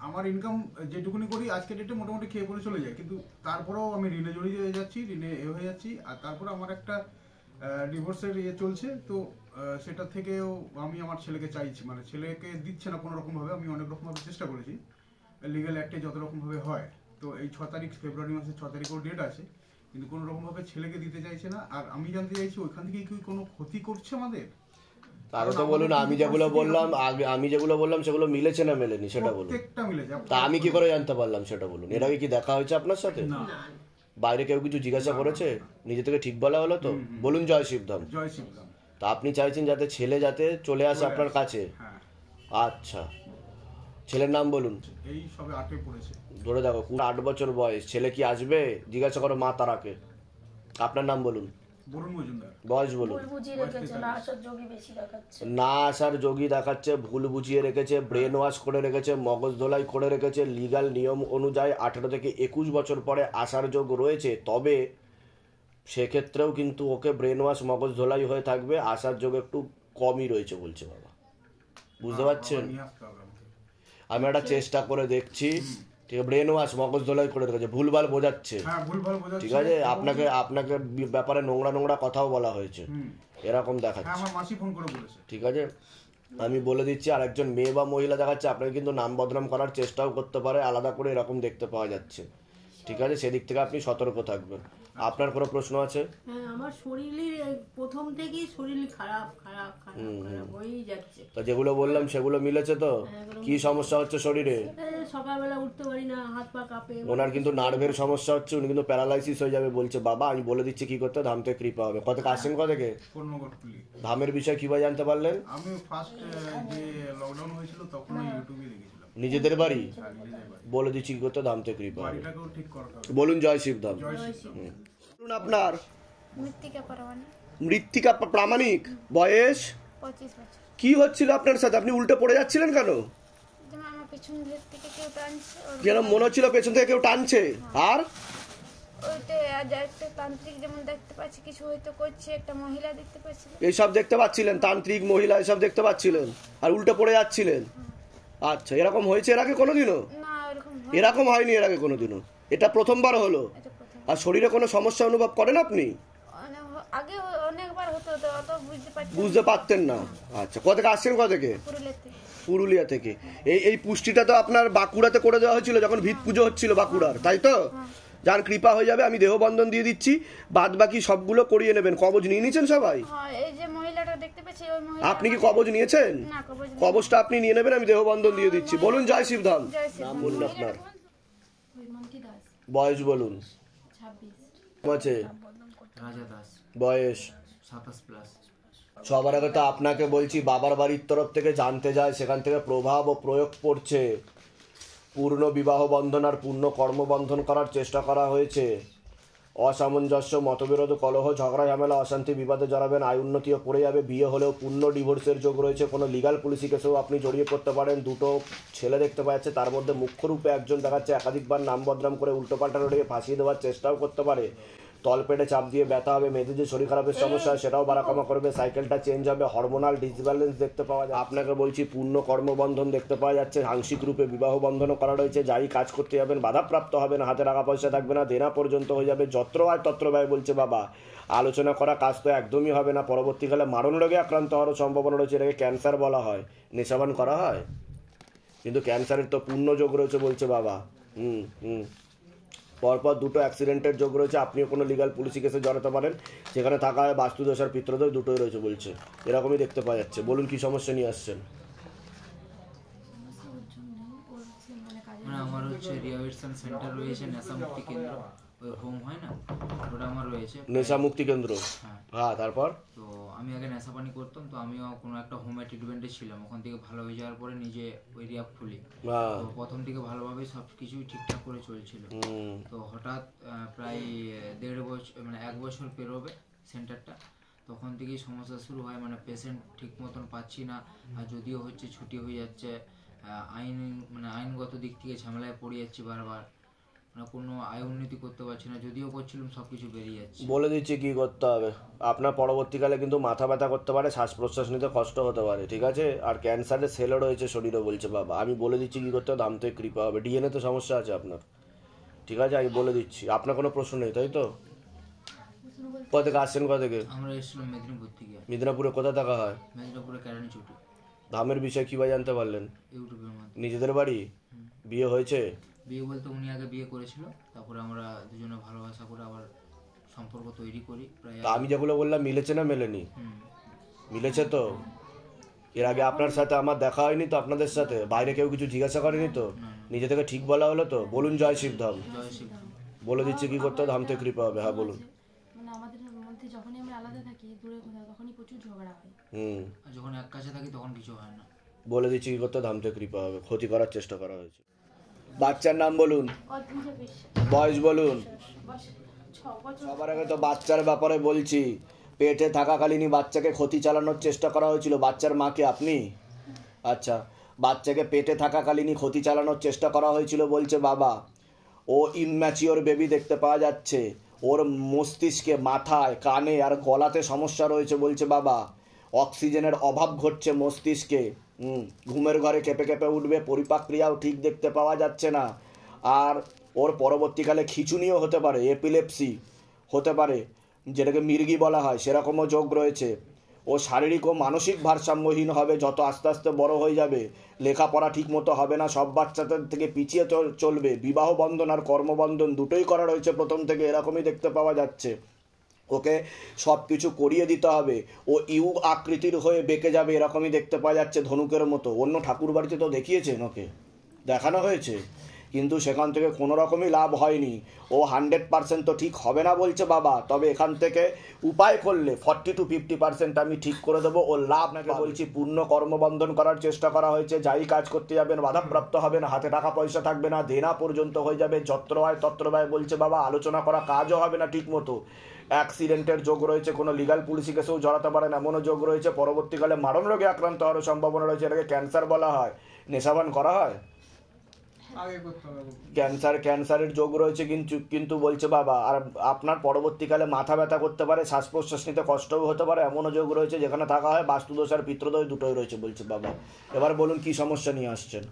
Speaker 9: আমার ইনকাম যেটুকুনি করি আজকে ডেটে মোটামুটি খেয়ে পরে চলে যায়, কিন্তু তারপরেও আমি ঋণে জড়িয়ে যাচ্ছি, ঋণে হয়ে যাচ্ছি। আর তারপরে আমার একটা ডিভোর্সের ইয়ে চলছে, তো সেটা থেকেও আমি আমার ছেলেকে চাইছি, মানে ছেলেকে দিচ্ছে না কোনো রকমভাবে। আমি অনেক রকমভাবে চেষ্টা করেছি, লিগ্যাল অ্যাক্টে যত রকমভাবে হয়। তো এই 6 তারিখ ফেব্রুয়ারি মাসের 6 তারিখেও ডেট আছে, কিন্তু কোনো রকমভাবে ছেলেকে দিতে চাইছে না। আর আমি জানতে চাইছি ওইখান থেকে কি কোনো ক্ষতি করছে আমাদের?
Speaker 1: তাহলে তো বলুন, আমি যেগুলো বললাম সেগুলো মিলেছে না মেলেনি সেটা বলুন।
Speaker 9: প্রত্যেকটা মিলেছে।
Speaker 1: তা আমি কি করে জানতে পারলাম সেটা বলুন। এর আগে কি দেখা হয়েছে আপনার সাথে? বাইরে কেউ কিছু জিজ্ঞাসা করেছে? নিজে থেকে ঠিক বলা হলো তো? বলুন জয় শিবধাম।
Speaker 9: জয় শিবধাম।
Speaker 1: তা আপনি চাইছেন যাতে ছেলে যাতে চলে আসে আপনার কাছে? আচ্ছা, ছেলের নাম বলুন।
Speaker 9: এই সবে 8-এ পড়েছে।
Speaker 1: ধরে দেখো 8 বছর বয়স, ছেলে কি আসবে? জিজ্ঞাসা করো মা তারাকে। আপনার নাম বলুন।
Speaker 9: বরুণ মজুমদার।
Speaker 1: বয়স বলুন।
Speaker 2: ভুল বুঝিয়ে রেখেছে, না আসার যোগী বেশি দেখাচ্ছে।
Speaker 1: না আসার যোগী দেখাচ্ছে, ভুল বুঝিয়ে রেখেছে, ব্রেন ওয়াশ করে রেখেছে, মগজ ধোলাই করে রেখেছে। লিগ্যাল নিয়ম অনুযায়ী 18 থেকে 21 বছর পরে আসার যোগ রয়েছে, তবে সেক্ষেত্রেও কিন্তু ওকে ব্রেন ওয়াশ মগজ ধোলাই হয়ে থাকবে, আসার যোগ একটু কমই রয়েছে বলছে বাবা। বুঝতে পারছেন? আমি একটা চেষ্টা করে দেখছি, ঠিক আছে? ব্রেন ওয়াশ মগজ ধোলাই করে রেখেছে, ভুলভাল বোঝাচ্ছে, ঠিক আছে? আপনাকে ব্যাপারে নোংরা কথাও বলা হয়েছে, এরকম দেখাচ্ছে, ঠিক আছে? আমি বলে দিচ্ছি, আর একজন মেয়ে বা মহিলা দেখাচ্ছে, আপনাকে কিন্তু নাম বদনাম করার চেষ্টাও করতে পারে, আলাদা করে এরকম দেখতে পাওয়া যাচ্ছে, ঠিক আছে? সেদিক থেকে আপনি সতর্ক থাকবেন। আপনার কোনো প্রশ্ন আছে?
Speaker 4: হ্যাঁ, আমার শরীরের প্রথম থেকেই শরীর খারাপ হয়েই যাচ্ছে।
Speaker 1: তো যেগুলো বললাম সেগুলো মিলেছে তো? কি সমস্যা হচ্ছে শরীরে?
Speaker 4: সকালবেলা উঠতে পারি না, হাত পা কাঁপে।
Speaker 1: ওনার কিন্তু নার্ভের সমস্যা হচ্ছে, উনি কিন্তু প্যারালাইসিস হয়ে যাবে বলছে বাবা। আমি বলে দিচ্ছি কি করতে, ধাম থেকে কৃপা হবে। কত আসছেন কত থেকে? ধামের বিষয় কিভাবে জানতে পারলেন?
Speaker 9: আমি ফার্স্ট যে লকডাউন হয়েছিল তখন ইউটিউবে দেখেছিলাম।
Speaker 1: নিজেদের বাড়ি? বলে দিচ্ছি কি করতে, ধাম থেকে কৃপা হবে। বলুন জয় শিবধাম। বলুন আপনার। মৃত্তিকা প্রামাণিক। বয়স
Speaker 10: 25 বছর।
Speaker 1: কি হচ্ছিল আপনার সাথে? আপনি উল্টে পড়ে যাচ্ছিলেন কেন?
Speaker 10: আমার পেছন থেকে কেউ টানছে।
Speaker 1: যেন মনে হচ্ছিল পেছন থেকে কেউ টানছে। আর
Speaker 10: ওইটা একটা তান্ত্রিক যেমন দেখতে পাচ্ছি, কিছু হয়তো করছে, একটা মহিলা দেখতে পাচ্ছি।
Speaker 1: এইসব দেখতে পাচ্ছিলেন? তান্ত্রিক মহিলা এসব দেখতে পাচ্ছিলেন, আর উল্টে পড়ে যাচ্ছিলেন? আচ্ছা, এরকম হয়েছে এর আগে কোনোদিনও?
Speaker 10: না,
Speaker 1: এরকম হয়নি এর আগে কোনোদিনও, এটা প্রথমবার হলো। আর শরীরে কোনো সমস্যা অনুভব করেন আপনি?
Speaker 10: আগে অনেকবার হতো, অত
Speaker 1: বুঝতে পারতেন না। আচ্ছা, কোথা থেকে আসছেন? কোথা থেকে? পুরুলিয়া থেকে। এই পুষ্টিটা তো আপনার বাঁকুড়াতে করে দেওয়া হয়েছিল যখন ভিত পুজো হচ্ছিল বাঁকুড়ার, তাই তো? যান, কৃপা হয়ে যাবে, আমি দেহবন্ধন দিয়ে দিচ্ছি, বাদ বাকি সবগুলো করিয়ে নেবেন। কবজ নিয়ে নিয়েছেন সবাই? আপনি কি কবজ নিয়েছেন? কবজটা আপনি নিয়ে নেবেন, আমি দেহবন্ধন দিয়ে দিচ্ছি। বলুন জয় শিবধাম। নাম বলুন আপনার। বয়স বলুন। 26। বয়স
Speaker 8: 27+।
Speaker 1: সবার আগে তো আপনাকে বলছি, বাবার বাড়ির তরফ থেকে জানতে যায়, সেখান থেকে প্রভাব ও প্রয়োগ পড়ছে। পূর্ণ বিবাহ বন্ধন আর পূর্ণ কর্মবন্ধন করার চেষ্টা করা হয়েছে। অসামঞ্জস্য, মতবিরোধ, কলহ, ঝগড়া, ঝামেলা, অশান্তি, বিবাদে জড়াবেন, আয় উন্নতিও পড়ে যাবে। বিয়ে হলেও পূর্ণ ডিভোর্সের যোগ রয়েছে। কোনো লিগাল পুলিশি কেসেও আপনি জড়িয়ে পড়তে পারেন। দুটো ছেলে দেখতে পাচ্ছে, তার মধ্যে মুখ্য রূপে একজন দেখাচ্ছে একাধিকবার নাম বদনাম করে উল্টোপাল্টা রোডে ফাঁসিয়ে দেওয়ার চেষ্টাও করতে পারে। তলপেটে চাপ দিয়ে ব্যথা হবে। মেয়েদের যে শরীর খারাপের সমস্যা সেটাও বাড়াকমা করবে। সাইকেলটা চেঞ্জ হবে। হরমোনাল ডিসব্যালেন্স দেখতে পাওয়া যায়। আপনাকে বলছি, পূর্ণ কর্মবন্ধন দেখতে পাওয়া যাচ্ছে। আংশিক রূপে বিবাহ বন্ধনও করা রয়েছে। যাই কাজ করতে যাবেন বাধাপ্রাপ্ত হবে না। হাতে টাকা পয়সা থাকবে না, দেনা পর্যন্ত হয়ে যাবে। যত্র আয় তত্র ব্যয় বলছে বাবা। আলোচনা করা কাজ তো একদমই হবে না। পরবর্তীকালে মারণ রোগে আক্রান্ত হওয়ারও সম্ভাবনা রয়েছে। এটাকে ক্যান্সার বলা হয়। নেশাবান করা হয়, কিন্তু ক্যান্সারের তো পূর্ণ যোগ রয়েছে বলছে বাবা। পরপর দুটো অ্যাক্সিডেন্টের যোগ রয়েছে, আপনিও কোনো লিগাল পুলিশি কেসে জড়াতে পারেন, সেখানে থাকা হয় বাস্তুদোষ আর পিত্রদোষ দুটোই রয়েছে বলছে, এরকমই দেখতে পাওয়া যাচ্ছে। বলুন কি সমস্যা নিয়ে আসছেন?
Speaker 11: মানে আমার হচ্ছে রিহ্যাবিলিটেশন সেন্টার রয়েছে, নেশামুক্তি কেন্দ্র, ওই হোম হয় না, ওটা আমার রয়েছে,
Speaker 1: নেশামুক্তি কেন্দ্র। হ্যাঁ, তারপর
Speaker 11: তো আমি আগে নেশা পানি করতাম, তো আমিও কোনো একটা হোমে ট্রিটমেন্টে ছিলাম, ওখান থেকে ভালো হয়ে যাওয়ার পরে নিজে ওই রিহ্যাব খুলি। তো প্রথম থেকে ভালোভাবে সব কিছুই ঠিকঠাক করে চলছিল। তো হঠাৎ প্রায় 1.5 বছর মানে 1 বছর পেরোবে সেন্টারটা, তখন থেকেই সমস্যা শুরু হয়। মানে পেশেন্ট ঠিক মতন পাচ্ছি না, আর যদিও হচ্ছে ছুটি হয়ে যাচ্ছে, আইনগত দিক থেকে ঝামেলায় পড়ে যাচ্ছি বারবার, মানে কোনো আয় উন্নতি করতে পারছি না, যদিও করছিলাম সব কিছু বেরিয়ে যাচ্ছে।
Speaker 1: বলে দিচ্ছি কি করতে হবে। আপনার পরবর্তীকালে কিন্তু মাথা ব্যথা করতে পারে, শ্বাস প্রশ্বাস নিতে কষ্ট হতে পারে, ঠিক আছে? আর ক্যান্সারের সেলও রয়েছে শরীরে বলছে বাবা। আমি বলে দিচ্ছি কি করতে হবে, দাম থেকে কৃপা হবে। ডিএনএ তো সমস্যা আছে আপনার, ঠিক আছে? আমি বলে দিচ্ছি। আপনার কোনো প্রশ্ন নেই তাই তো? কোথা থেকে আসছেন? কোথা থেকে?
Speaker 11: আমরা এসেছিলাম মেদিনীপুর থেকে।
Speaker 1: মেদিনীপুরে কোথায় থাকা হয়?
Speaker 11: মেদিনীপুরে কেরানি চুটি।
Speaker 1: ধামের বিষয়ে কীভাবে জানতে পারলেন?
Speaker 11: ইউটিউবের মাধ্যমে।
Speaker 1: নিজেদের বাড়ি? বিয়ে হয়েছে?
Speaker 11: বিয়ে বলতে উনি আগে বিয়ে করেছিল, তারপরে আমরা দুজনে ভালোবাসা করে আবার সম্পর্ক তৈরি করি। প্রায়
Speaker 1: আমি যেগুলো বললাম মিলেছে না মেলেনি? মিলেছে তো? এর আগে আপনার সাথে আমার দেখা হয়নি তো? আপনাদের সাথে বাইরে কেউ কিছু জিজ্ঞাসা করেনি তো? নিজে থেকে ঠিক বলা হলো তো? বলুন জয় শিবধাম। বলে দিচ্ছি কি করতে হবে, ধাম থেকে কৃপা হবে। হ্যাঁ বলুন।
Speaker 7: মানে আমাদের মধ্যে যখনই আমরা আলাদা থাকি দূরে কোথাও, তখনই প্রচুর ঝগড়া হয়।
Speaker 11: আর যখন এক কাছে থাকি তখন কিছু হয় না।
Speaker 1: বলে দিচ্ছি কি করতে, ধাম থেকে কৃপা হবে। ক্ষতি করার চেষ্টা করা হয়েছে। বাচ্চার নাম বলুন, বয়স বলুন। সবার আগে তো বাচ্চার ব্যাপারে বলছি। পেটে থাকাকালীনই বাচ্চাকে ক্ষতি চালানোর চেষ্টা করা হয়েছিল। বাচ্চার মাকে আপনি? আচ্ছা, বাচ্চাকে পেটে থাকাকালীনই ক্ষতি চালানোর চেষ্টা করা হয়েছিল বলছে বাবা। ও ইম্যাচিওর বেবি দেখতে পাওয়া যাচ্ছে। ওর মস্তিষ্কে, মাথায়, কানে আর গলাতে সমস্যা রয়েছে বলছে বাবা। অক্সিজেনের অভাব ঘটছে মস্তিষ্কে। ঘুমের ঘরে কেঁপে কেঁপে উঠবে, পরিপাক ক্রিয়াও ঠিক দেখতে পাওয়া যাচ্ছে না। আর ওর পরবর্তীকালে খিঁচুনিও হতে পারে, এপিলেপসি হতে পারে, যেটাকে মির্গি বলা হয়, সেরকমও যোগ রয়েছে। ও শারীরিক ও মানসিক ভারসাম্যহীন হবে যত আস্তে আস্তে বড় হয়ে যাবে। লেখাপড়া ঠিক মতো হবে না, সব বাচ্চাদের থেকে পিছিয়ে চলবে। বিবাহ বন্ধন আর কর্মবন্ধন দুটোই করা রয়েছে প্রথম থেকে, এরকমই দেখতে পাওয়া যাচ্ছে। ওকে সব কিছু করিয়ে দিতে হবে। ও ইউ আকৃতির হয়ে বেঁকে যাবে, এরকমই দেখতে পাওয়া যাচ্ছে, ধনুকের মতো। অন্য ঠাকুর বাড়িতে তো দেখিয়েছেন, ওকে দেখানো হয়েছে, কিন্তু সেখান থেকে কোনো রকমই লাভ হয়নি। ও 100% তো ঠিক হবে না বলছে বাবা। তবে এখান থেকে উপায় করলে 40 to 50% আমি ঠিক করে দেবো। ও লাভ নাকি বলছি পূর্ণ কর্মবন্ধন করার চেষ্টা করা হয়েছে। যাই কাজ করতে যাবেন বাধাপ্রাপ্ত হবে না, হাতে টাকা পয়সা থাকবে না, দেনা পর্যন্ত হয়ে যাবে, যত্র হয় তত্র ব্যয় বলছে বাবা। আলোচনা করা কাজও হবে না ঠিক মতো। অ্যাক্সিডেন্টের যোগ রয়েছে, কোনো লিগাল পুলিশি কেসেও জড়াতে পারেন এমনও যোগ রয়েছে। পরবর্তীকালে মারণ রোগে আক্রান্ত হওয়ার সম্ভাবনা রয়েছে, এটাকে ক্যান্সার বলা হয়। নেশাপান করা হয়? ক্যান্সারের যোগ রয়েছে কিন্তু বলছে বাবা। আর আপনার পরবর্তীকালে মাথা ব্যথা করতে পারে, শ্বাস প্রশ্বাস নিতে কষ্টও হতে পারে, এমনও যোগ রয়েছে। যেখানে থাকা হয় বাস্তুদোষ আর পিত্রদোষ দুটোই রয়েছে বলছে বাবা। এবার বলুন কি সমস্যা নিয়ে আসছেন?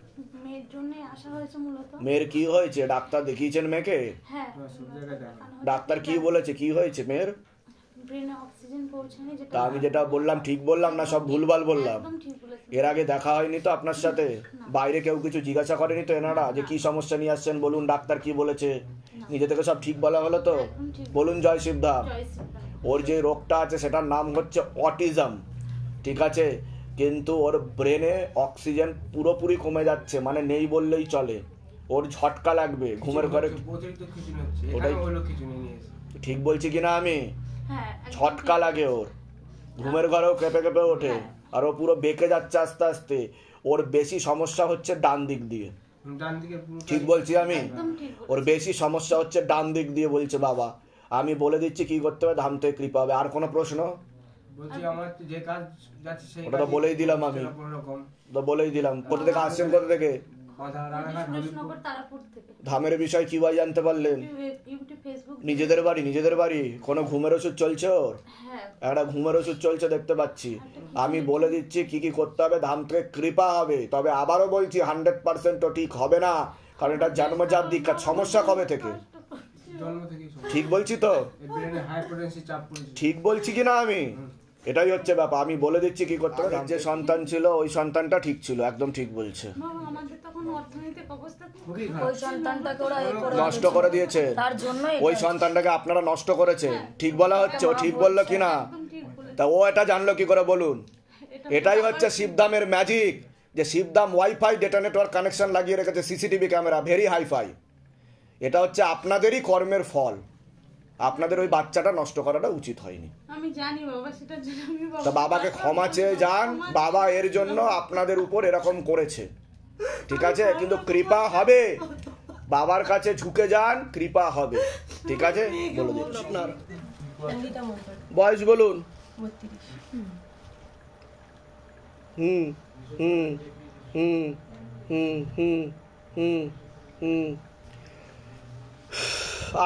Speaker 7: মেয়ের জন্য আসা হয়েছে মূলত।
Speaker 1: মেয়ের কি হয়েছে? ডাক্তার দেখিয়েছেন মেয়েকে?
Speaker 7: হ্যাঁ।
Speaker 1: ডাক্তার কি বলেছে, কি হয়েছে মেয়ের?
Speaker 7: ব্রেনে অক্সিজেন পৌঁছায়নি।
Speaker 1: তা আমি যেটা বললাম ঠিক বললাম না সব ভুলভাল বললাম? এর আগে দেখা হয়নি তো আপনার সাথে? বাইরে কেউ কিছু জিজ্ঞাসা করেনি তো এনারা যে কি সমস্যা নিয়ে আসছেন বলুন, ডাক্তার কি বলেছে? নিজে থেকে সব ঠিক বলা হলো তো? বলুন জয় শিবধাম। ওর যে রোগটা আছে সেটার নাম হচ্ছে অটিজম, ঠিক আছে? কিন্তু ওর ব্রেনে অক্সিজেন পুরোপুরি কমে যাচ্ছে, মানে নেই বললেই চলে। ওর ঝটকা লাগবে ঘুমের ঘরে। ওটাই ঠিক বলছি কিনা আমি? ঝটকা লাগে ওর, ঘুমের ঘরেও কেঁপে কেঁপে ওঠে, আর ও পুরো বেঁকে যাচ্ছে আস্তে আস্তে। ওর বেশি সমস্যা হচ্ছে ডান দিক দিয়ে, ঠিক বলছি আমি? ওর বেশি সমস্যা হচ্ছে ডান দিক দিয়ে বলছে বাবা। আমি বলে দিচ্ছি কি করতে হবে, ধাম থেকে কৃপা হবে। আর কোনো প্রশ্ন? ওটা তো বলেই দিলাম আমি, তো বলেই দিলাম। কোথা থেকে আসছেন, কোথা থেকে? ধামের বিষয় কিভাবে জানতে পারলেন? নিজেদের বাড়ি? নিজেদের বাড়ি। কোনো ঘুমের ওষুধ চলছে ওর? একটা ঘুমের ওষুধ চলছে দেখতে পাচ্ছি। আমি বলে দিচ্ছি কি কি করতে হবে, ধাম থেকে কৃপা হবে। তবে আবারও বলছি 100% তো ঠিক হবে না, কারণ এটা জন্মজাত দীক্ষা। সমস্যা কবে থেকে? ঠিক বলছি তো? ঠিক বলছি কিনা আমি? এটাই হচ্ছে ব্যাপার। আমি বলে দিচ্ছি কি করতে হবে। যে সন্তান ছিল ওই সন্তানটা ঠিক ছিল, একদম ঠিক বলছে।
Speaker 7: আমাদের তখন
Speaker 2: ওই সন্তানটাকে ওরা এ করে
Speaker 1: নষ্ট করে দিয়েছে,
Speaker 2: তার জন্য
Speaker 1: ওই সন্তানটাকে আপনারা নষ্ট করেছে, ঠিক বলা হচ্ছে? ও ঠিক বললো কিনা? তা ও এটা জানলো কি করে বলুন? এটাই হচ্ছে শিবদামের ম্যাজিক, যে শিবদাম ওয়াইফাই ডেটা নেটওয়ার্ক কানেকশন লাগিয়ে রেখেছে, সিসিটিভি ক্যামেরা, ভেরি হাইফাই। এটা হচ্ছে আপনাদেরই কর্মের ফল। আপনাদের ওই বাচ্চাটা নষ্ট করাটা উচিত হয়নি।
Speaker 4: আমি জানি বাবা, সেটার জন্য আমি
Speaker 1: তা বাবাকে ক্ষমা চেয়ে যান, বাবা এর জন্য আপনাদের উপর এরকম করেছে, ঠিক আছে? কিন্তু কৃপা হবে, বাবার কাছে ঝুঁকে যান, কৃপা হবে, ঠিক আছে? বলে দিন আপনার বয়স বলুন।
Speaker 7: 32।
Speaker 1: হুম হুম হুম হুম হুম হুম হুম।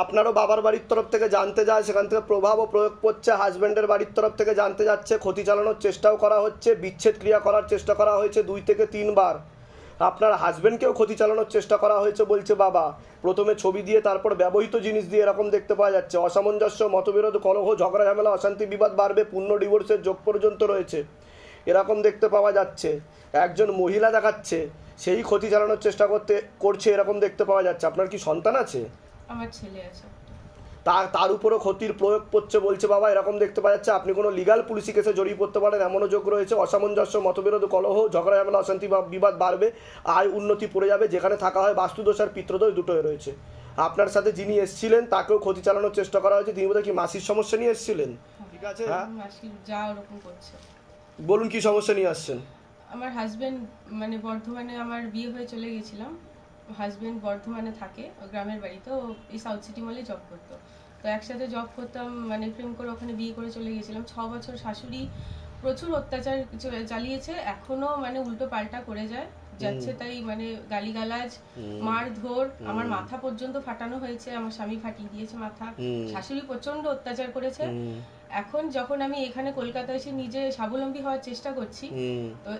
Speaker 1: আপনারও বাবার বাড়ির তরফ থেকে জানতে যায়, সেখান থেকে প্রভাবও প্রয়োগ করছে, হাজব্যান্ডের বাড়ির তরফ থেকে জানতে যাচ্ছে, ক্ষতি চালানোর চেষ্টাও করা হচ্ছে, বিচ্ছেদ ক্রিয়া করার চেষ্টা করা হয়েছে 2 থেকে 3 বার। আপনার হাজব্যান্ডকেও ক্ষতি চালানোর চেষ্টা করা হয়েছে বলছে বাবা, প্রথমে ছবি দিয়ে, তারপর ব্যবহৃত জিনিস দিয়ে, এরকম দেখতে পাওয়া যাচ্ছে। অসামঞ্জস্য, মতবিরোধ, কলহ, ঝগড়া ঝামেলা, অশান্তি, বিবাদ বাড়বে, পূর্ণ ডিভোর্সের যোগ পর্যন্ত রয়েছে, এরকম দেখতে পাওয়া যাচ্ছে। একজন মহিলা দেখাচ্ছে, সেই ক্ষতি চালানোর চেষ্টা করছে, এরকম দেখতে পাওয়া যাচ্ছে। আপনার কি সন্তান আছে?
Speaker 7: আমার ছেলে আছে।
Speaker 1: তার উপরও ক্ষতির প্রয়োগ করছে বলছে বাবা, এরকম দেখতে পাওয়া যাচ্ছে। আপনি কোনো লিগাল পুলিশি কেসে জড়িয়ে পড়তে পারেন এমনও যোগ রয়েছে। অসামঞ্জস্য, মতবিরোধ, কলহ, ঝগড়া ঝামেলা, অশান্তি বা বিবাদ বাড়বে, আয় উন্নতি পড়ে যাবে। যেখানে থাকা হয় বাস্তুদোষ আর পিতৃদোষ দুটোই রয়েছে। আপনার সাথে যিনি এসেছিলেন তাকেও ক্ষতি চালানোর চেষ্টা করা হয়েছে। তিনি বোধহয় কি মাসির সমস্যা নিয়ে এসেছিলেন? ঠিক আছে, হ্যাঁ
Speaker 7: যা ওরকম করছে।
Speaker 1: বলুন কি সমস্যা নিয়ে আসছেন?
Speaker 7: আমার হাজবেন্ড মানে বর্ধমানে, আমার বিয়ে হয়ে চলে গেছিলাম, হাজবেন্ড বর্ধমানে থাকে, গ্রামের বাড়িতে, ও এই সাউথ সিটি মলে জব করতো। তো একসাথে জব করতাম, মানে প্রেম করে ওখানে বিয়ে করে চলে গেছিলাম। 6 বছর শাশুড়ি প্রচুর অত্যাচার চালিয়েছে, এখনো মানে উল্টো পাল্টা করে যাচ্ছে, তাই মানে গালিগালাজ, মারধর, আমার মাথা পর্যন্ত ফাটানো হয়েছে, আমার স্বামী ফাটিয়ে দিয়েছে মাথা। শাশুড়ি প্রচন্ড অত্যাচার করেছে। এখন যখন আমি এখানে কলকাতায় এসে নিজে স্বাবলম্বী হওয়ার চেষ্টা করছি, তো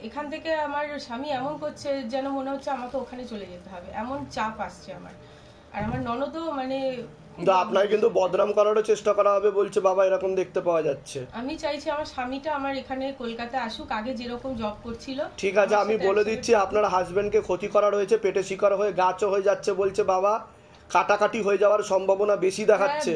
Speaker 7: এখান থেকে আমার স্বামী এমন করছে যেন মনে হচ্ছে আমাকে ওখানে চলে যেতে হবে, এমন চাপ আসছে আমার। আর আমার ননদও মানে
Speaker 1: আপনাকে কিন্তু বদনাম করারও চেষ্টা করা হবে বলছে বাবা, এরকম দেখতে পাওয়া যাচ্ছে।
Speaker 7: আমি চাইছি আমার স্বামীটা আমার এখানে কলকাতায় আসুক, আগে যেরকম জব করছিল।
Speaker 1: ঠিক আছে, আমি বলে দিচ্ছি, আপনার হাজবেন্ডকে ক্ষতি করা হয়েছে, পেটে শিকার হয়ে গাছও হয়ে যাচ্ছে বলছে বাবা, কাটাকাটি হয়ে যাওয়ার সম্ভাবনা বেশি দেখাচ্ছে,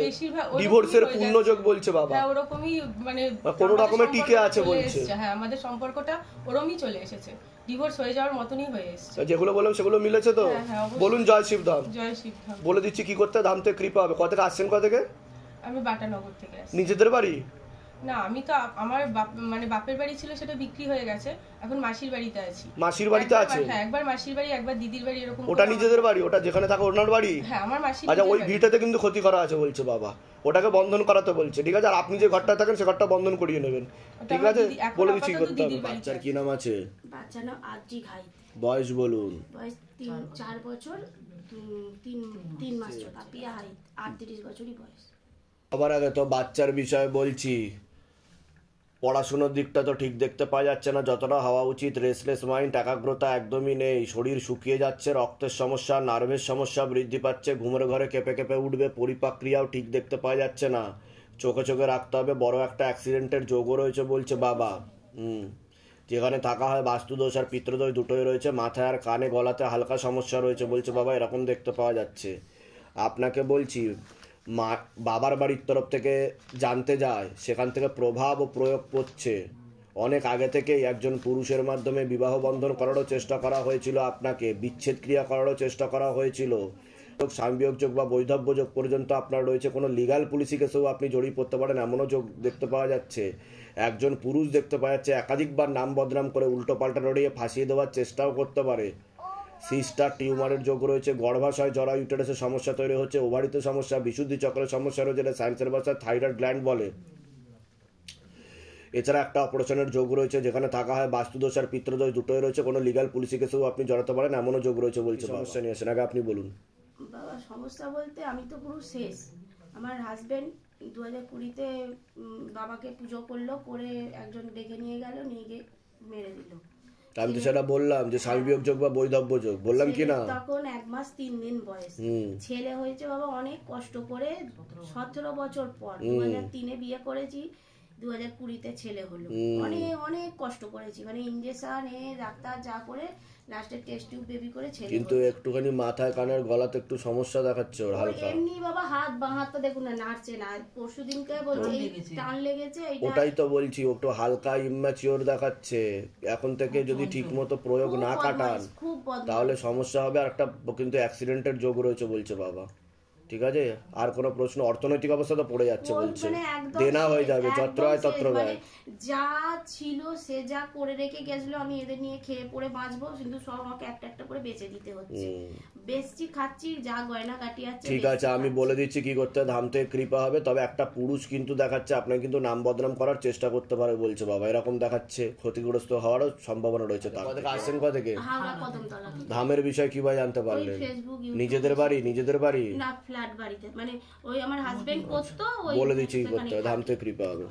Speaker 1: ডিভোর্সের পূর্ণযোগ বলছে বাবা।
Speaker 7: হ্যাঁ, ওরকমই মানে
Speaker 1: কোনো রকমের টিকে আছে বলছে।
Speaker 7: হ্যাঁ, আমাদের সম্পর্কটা ওরমই চলে এসেছে, ডিভোর্স হয়ে যাওয়ার মতনই হয়ে এসেছে।
Speaker 1: যেগুলো বললাম সেগুলো মিলেছে তো? বলুন জয় শিবধাম।
Speaker 7: জয় শিবধাম।
Speaker 1: বলে দিচ্ছি কি করতে, ধাম থেকে কৃপা হবে। কোথা থেকে আসছেন? কোথা থেকে?
Speaker 7: আমি বাটানগর থেকে আসছি।
Speaker 1: নিজেদের বাড়ি?
Speaker 7: না, আমি তো আমার মানে বাপের বাড়ি ছিল, সেটা বিক্রি হয়ে গেছে, এখন মাসির বাড়িতে আছি।
Speaker 1: মাসির বাড়িতে আছে?
Speaker 7: হ্যাঁ, একবার মাসির বাড়ি, একবার দিদির বাড়ি, এরকম।
Speaker 1: ওটা নিজেদের বাড়ি? ওটা যেখানে থাকে ওনার বাড়ি?
Speaker 7: হ্যাঁ, আমার মাসির।
Speaker 1: আচ্ছা, ওই ভিটাতে কিন্তু ক্ষতি করা আছে বলছে বাবা, ওটাকে বন্ধন করাতে বলছে, ঠিক আছে? আর আপনি যে ঘরটা থাকেন সে ঘরটা বন্ধন করিয়ে নেবেন, ঠিক আছে? বলে দিচ্ছি করতে হবে। বাচ্চার কি নাম আছে?
Speaker 2: বাচ্চার নাম আরজি ঘাই।
Speaker 1: বয়স বলুন।
Speaker 2: বয়স 4 বছর 3 মাস। পাপিয়া হাইট 38 বছরই বয়স।
Speaker 1: আবার আগে তো বাচ্চার বিষয়ে বলছি, পড়াশুনোর দিকটা তো ঠিক দেখতে পাওয়া যাচ্ছে না যতটা হওয়া উচিত। রেসলেস মাইন্ড, একাগ্রতা একদমই নেই, শরীর শুকিয়ে যাচ্ছে, রক্তের সমস্যা, নার্ভের সমস্যা বৃদ্ধি পাচ্ছে, ঘুমের ঘরে কেঁপে কেঁপে উঠবে, পরিপাক্রিয়াও ঠিক দেখতে পাওয়া যাচ্ছে না, চোখে চোখে রাখতে হবে। বড় একটা অ্যাক্সিডেন্টের যোগও রয়েছে বলছে বাবা। যেখানে থাকা হয় বাস্তুদোষ আর পিতৃদোষ দুটোই রয়েছে, মাথায় আর কানে গলাতে হালকা সমস্যা রয়েছে বলছে বাবা, এরকম দেখতে পাওয়া যাচ্ছে। আপনাকে বলছি, বাবার বাড়ির তরফ থেকে জানতে যায়, সেখান থেকে প্রভাব ও প্রয়োগ করছে। অনেক আগে থেকেই একজন পুরুষের মাধ্যমে বিবাহ বন্ধন করারও চেষ্টা করা হয়েছিল, আপনাকে বিচ্ছেদ ক্রিয়া করারও চেষ্টা করা হয়েছিল। সাম্বিক যোগ বা বৈধব্য যোগ পর্যন্ত আপনার রয়েছে। কোনো লিগাল পুলিশি কেসেও আপনি জড়িয়ে পড়তে পারেন এমনও যোগ দেখতে পাওয়া যাচ্ছে। একজন পুরুষ দেখতে পাওয়া যাচ্ছে একাধিকবার নাম বদনাম করে উল্টো পাল্টা লড়িয়ে ফাঁসিয়ে দেওয়ার চেষ্টাও করতে পারে। সিস্টার টিউমারের যোগ রয়েছে, গর্ভাশয় জরা ইউটেরাসের সমস্যা তৈরি হচ্ছে, ওভারিতে সমস্যা, বিশুদ্ধি চক্রের সমস্যা রয়েছে, যেটা সায়েন্সের ভাষায় থাইরয়েড গ্ল্যান্ড বলে। এছাড়া একটা অপারেশনের যোগ রয়েছে, যেখানে থাকা হয় বাস্তুদোষ আর পিতৃদোষ দুটোই রয়েছে। কোনো লিগাল পুলিশি কেসেও আপনি জড়াতে পারেন এমনও যোগ রয়েছে বলছে। সমস্যা নিয়ে আসেন, আগে আপনি বলুন।
Speaker 2: বাবা, সমস্যা বলতে আমি তো পুরো শেষ। আমার হাজবেন্ড 2020-তে বাবাকে পুজো করলো, করে একজন ডেকে নিয়ে গেল, নিয়ে গিয়ে মেরে দিল।
Speaker 1: আমি তো সেটা বললাম যে সাম্বিক যোগ বা বৈধব্য যোগ, বললাম কি না?
Speaker 2: তখন 1 মাস 3 দিন বয়স। ছেলে হয়েছে বাবা অনেক কষ্ট করে, 17 বছর পর। 2003-এ বিয়ে করেছি, 2020-তে ছেলে হলো। অনেক কষ্ট করেছি, মানে ইঞ্জেকশন ডাক্তার যা করে লাস্টে টেস্ট টিউব বেবি করে ছেলে
Speaker 1: কিন্তু একটুখানি মাথায় কানের গলাতে একটু সমস্যা দেখাচ্ছে ওর হালকা।
Speaker 2: এমনি বাবা হাত বাঁ হাতটা দেখুন না নাড়ছে না, পরশুদিনকে বলছে টান লেগেছে।
Speaker 1: ওটাই তো বলছি, একটু হালকা ইম্যাচিওর দেখাচ্ছে। এখন থেকে যদি ঠিকমতো প্রয়োগ না কাটান তাহলে সমস্যা হবে। আর একটা কিন্তু অ্যাক্সিডেন্টের যোগ রয়েছে বলছে বাবা, ঠিক আছে? আর কোনো প্রশ্ন, অর্থনৈতিক অবস্থা তো পড়ে যাচ্ছে বলছে, দেনা হয়ে যাবে, যত্র হয় তত্র ব্যয়।
Speaker 2: যা ছিল সে যা করে রেখে গেছিল, আমি এদের নিয়ে খেয়ে পড়ে বাঁচবো, কিন্তু সব আমাকে একটা একটা করে বেঁচে দিতে হচ্ছে। বেচছি, খাচ্ছি, যা গয়না কাটি আছে।
Speaker 1: ঠিক আছে, আমি বলে দিচ্ছি কি করতে, ধাম থেকে কৃপা হবে। তবে একটা পুরুষ কিন্তু দেখাচ্ছে আপনাকে কিন্তু নাম বদনাম করার চেষ্টা করতে পারে বলছে বাবা, এরকম দেখাচ্ছে, ক্ষতিগ্রস্ত হওয়ারও সম্ভাবনা রয়েছে। তার থেকে আসছেন কোথা থেকে? ধামের বিষয় কিভাবে জানতে পারলেন? নিজেদের বাড়ি? নিজেদের বাড়ি
Speaker 2: না, ফ্ল্যাট বাড়িতে, মানে ওই আমার হাজবেন্ড করতো।
Speaker 1: বলে দিচ্ছি কি করতে, ধাম থেকে কৃপা হবে।